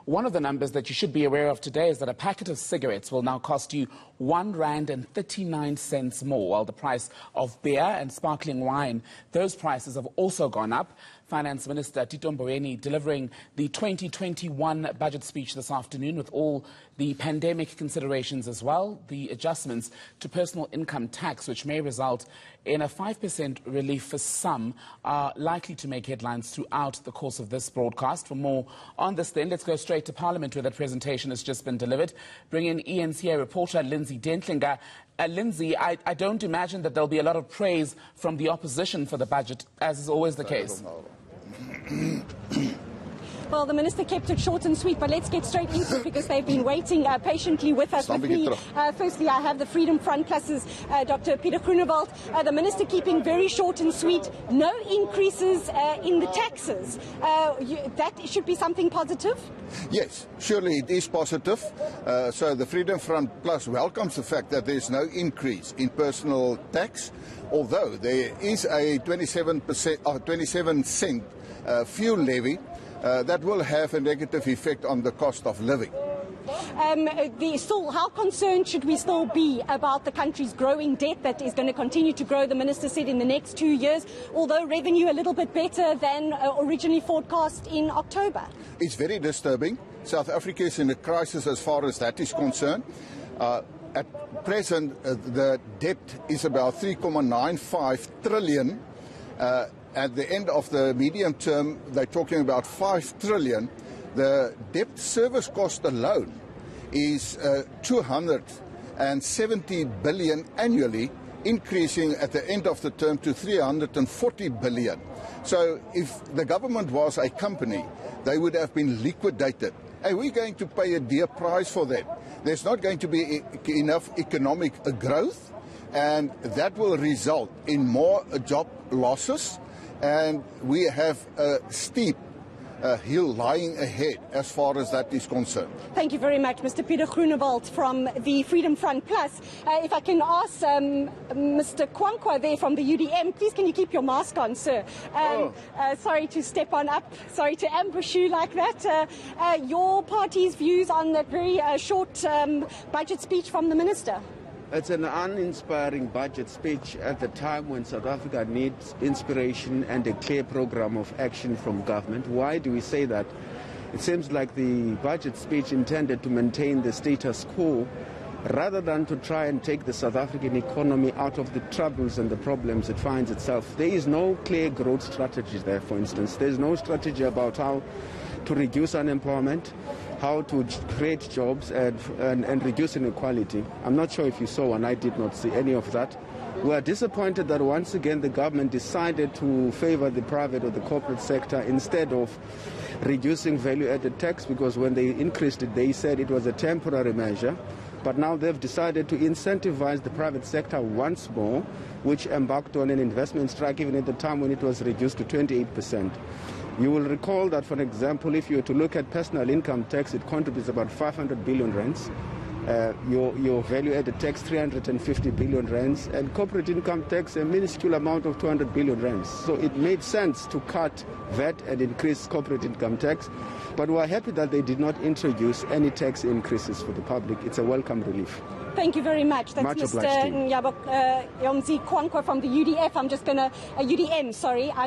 One of the numbers that you should be aware of today is that a packet of cigarettes will now cost you R1.39 more, while the price of beer and sparkling wine, those prices have also gone up. Finance Minister Tito Mboweni delivering the 2021 budget speech this afternoon with all the pandemic considerations as well. The adjustments to personal income tax, which may result in a 5% relief for some, are likely to make headlines throughout the course of this broadcast. For more on this then, let's go straight to Parliament where that presentation has just been delivered. Bring in eNCA reporter Lindsay Dentlinger. Lindsay, I don't imagine that there'll be a lot of praise from the opposition for the budget, as is always the case. Well, the Minister kept it short and sweet, but let's get straight into it because they've been waiting patiently with us. Firstly, I have the Freedom Front Plus's Dr. Pieter Groenewald. The Minister keeping very short and sweet, no increases in the taxes. That should be something positive? Yes, surely it is positive. So the Freedom Front Plus welcomes the fact that there is no increase in personal tax, although there is a 27 cent fuel levy that will have a negative effect on the cost of living. How concerned should we still be about the country's growing debt that is going to continue to grow, the Minister said, in the next 2 years, although revenue a little bit better than originally forecast in October? It's very disturbing. South Africa is in a crisis as far as that is concerned. At present, the debt is about 3.95 trillion. At the end of the medium term, they're talking about 5 trillion. The debt service cost alone is 270 billion annually, increasing at the end of the term to 340 billion. So if the government was a company, they would have been liquidated. And we're going to pay a dear price for that. There's not going to be enough economic growth, and that will result in more job losses. And we have a steep hill lying ahead as far as that is concerned. Thank you very much, Mr. Pieter Groenewald from the Freedom Front Plus. If I can ask Mr. Kwankwa there from the UDM, please can you keep your mask on, sir? Sorry to step on up, sorry to ambush you like that. Your party's views on that very short budget speech from the Minister? It's an uninspiring budget speech at the time when South Africa needs inspiration and a clear program of action from government. Why do we say that? It seems like the budget speech intended to maintain the status quo rather than to try and take the South African economy out of the troubles and the problems it finds itself. There is no clear growth strategy there, for instance. There's no strategy about how to reduce unemployment, how to create jobs and reduce inequality. I'm not sure if you saw, and I did not see any of that. We are disappointed that once again the government decided to favor the private or the corporate sector instead of reducing value-added tax, because when they increased it, they said it was a temporary measure. But now they've decided to incentivize the private sector once more, which embarked on an investment strike even at the time when it was reduced to 28%. You will recall that, for example, if you were to look at personal income tax, it contributes about 500 billion rands. Your value-added tax, 350 billion rands, and corporate income tax, a minuscule amount of 200 billion rands. So it made sense to cut VAT and increase corporate income tax. But we are happy that they did not introduce any tax increases for the public. It's a welcome relief. Thank you very much. That's Mr. Yomzi Kwankwa from the UDF. I'm just going to I'm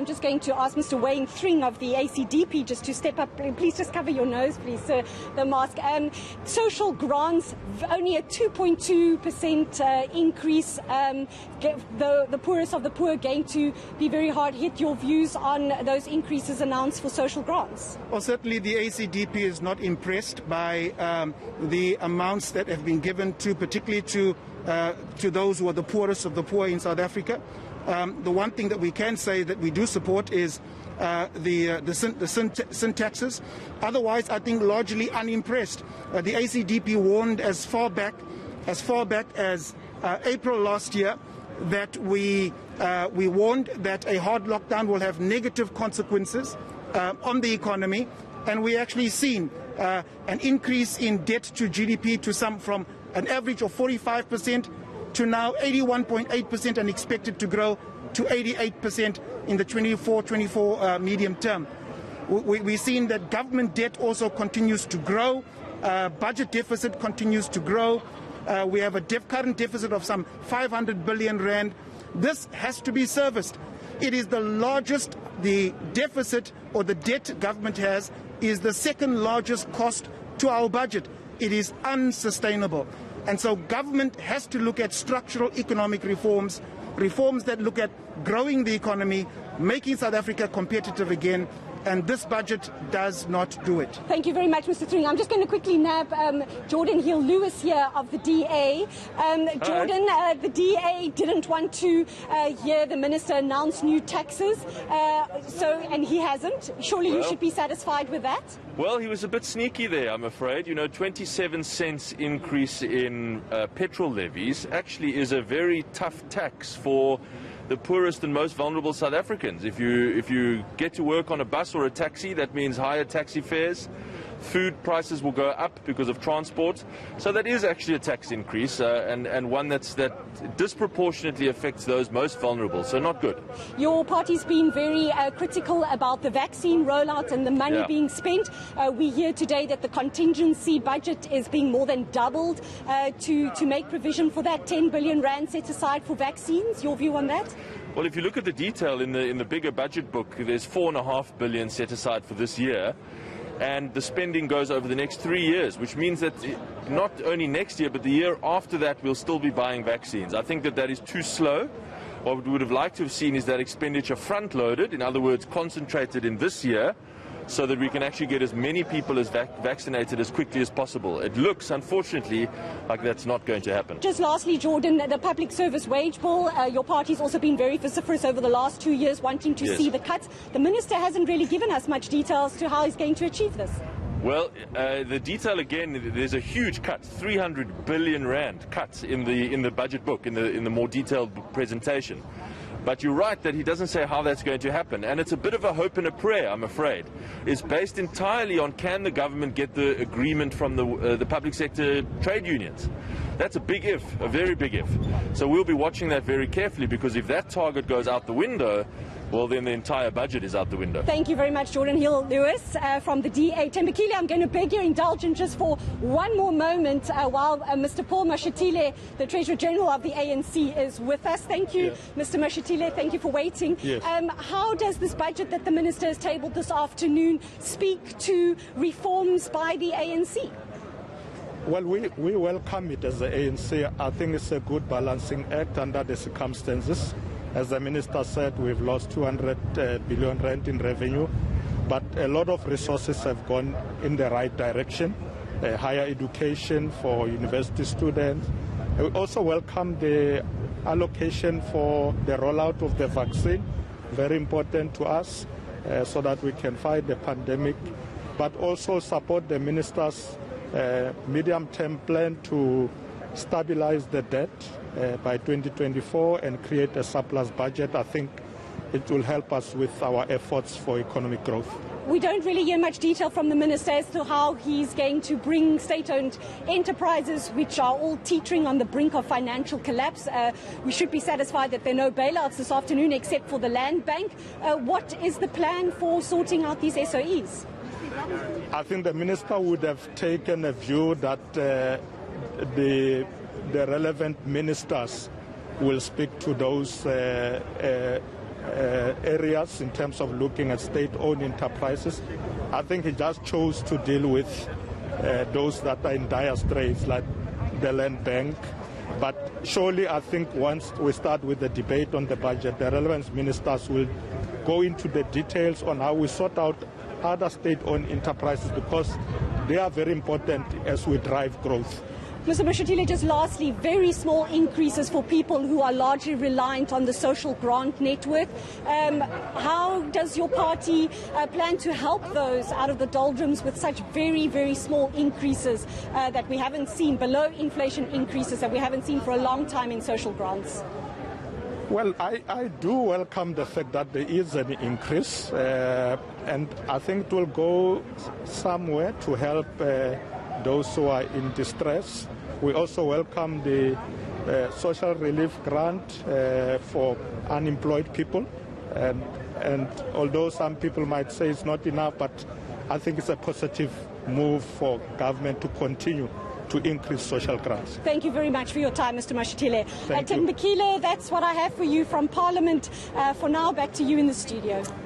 just going to ask Mr. Wayne Thring of the ACDP just to step up. Please just cover your nose, please, sir, the mask. Social grants, only a 2.2% increase. The poorest of the poor going to be very hard hit. Your views on those increases announced for social grants? Well, certainly the ACDP is not impressed by the amounts that have been given to particularly to those who are the poorest of the poor in South Africa. The one thing that we can say that we do support is the sin taxes. Otherwise, I think largely unimpressed. The ACDP warned as far back as April last year that we warned that a hard lockdown will have negative consequences on the economy, and we actually seen an increase in debt to GDP from an average of 45% to now 81.8% and expected to grow to 88% in the 24 medium term. We've seen that government debt also continues to grow. Budget deficit continues to grow. We have a current deficit of some 500 billion rand. This has to be serviced. It is the largest, the deficit or the debt government has is the second largest cost to our budget. It is unsustainable. And so government has to look at structural economic reforms, reforms that look at growing the economy, making South Africa competitive again. And this budget does not do it. Thank you very much, Mr. Tring. I'm just going to quickly nab Jordan Hill-Lewis here of the DA. Jordan, the DA didn't want to hear the minister announce new taxes, and he hasn't. Surely you should be satisfied with that? Well, he was a bit sneaky there, I'm afraid. 27 cents increase in petrol levies actually is a very tough tax for the poorest and most vulnerable South Africans. If you get to work on a bus or a taxi, that means higher taxi fares. Food prices will go up because of transport. So that is actually a tax increase and one that disproportionately affects those most vulnerable. So not good. Your party's been very critical about the vaccine rollout and the money being spent. We hear today that the contingency budget is being more than doubled to make provision for that 10 billion rand set aside for vaccines. Your view on that? Well, if you look at the detail in the bigger budget book, there's 4.5 billion set aside for this year. And the spending goes over the next 3 years, which means that not only next year, but the year after that, we'll still be buying vaccines. I think that is too slow. What we would have liked to have seen is that expenditure front-loaded, in other words, concentrated in this year, so that we can actually get as many people as vaccinated as quickly as possible. It looks, unfortunately, like that's not going to happen. Just lastly, Jordan, the public service wage bill, your party's also been very vociferous over the last 2 years wanting to see the cuts. The minister hasn't really given us much details to how he's going to achieve this. Well, the detail again, there's a huge cut, 300 billion rand cuts in the budget book, in the more detailed presentation. But you're right that he doesn't say how that's going to happen. And it's a bit of a hope and a prayer, I'm afraid. It's based entirely on can the government get the agreement from the public sector trade unions. That's a big if, a very big if. So we'll be watching that very carefully, because if that target goes out the window, well, then the entire budget is out the window. Thank you very much, Jordan Hill-Lewis from the DA. Tembekile, I'm going to beg your indulgence just for one more moment while Mr. Paul Mashatile, the Treasurer General of the ANC, is with us. Thank you, Mr. Mashatile. Thank you for waiting. Yes. How does this budget that the Minister has tabled this afternoon speak to reforms by the ANC? Well, we welcome it as the ANC. I think it's a good balancing act under the circumstances. As the Minister said, we've lost 200 billion rand in revenue, but a lot of resources have gone in the right direction. Higher education for university students. We also welcome the allocation for the rollout of the vaccine, very important to us, so that we can fight the pandemic, but also support the Minister's medium-term plan to stabilize the debt by 2024 and create a surplus budget. I think it will help us with our efforts for economic growth. We don't really hear much detail from the Minister as to how he's going to bring state-owned enterprises, which are all teetering on the brink of financial collapse. We should be satisfied that there are no bailouts this afternoon except for the Land Bank. What is the plan for sorting out these SOEs? I think the Minister would have taken a view that the relevant ministers will speak to those areas in terms of looking at state-owned enterprises. I think he just chose to deal with those that are in dire straits, like the Land Bank. But surely I think once we start with the debate on the budget, the relevant ministers will go into the details on how we sort out other state-owned enterprises, because they are very important as we drive growth. Mr. Mashatile, just lastly, very small increases for people who are largely reliant on the social grant network. How does your party plan to help those out of the doldrums with such very, very small increases that we haven't seen, below inflation increases that we haven't seen for a long time in social grants? Well, I do welcome the fact that there is an increase, and I think it will go somewhere to help those who are in distress. We also welcome the social relief grant for unemployed people. And although some people might say it's not enough, but I think it's a positive move for government to continue to increase social grants. Thank you very much for your time, Mr. Mashitile. Thank you. Mbekile, that's what I have for you from Parliament. For now, back to you in the studio.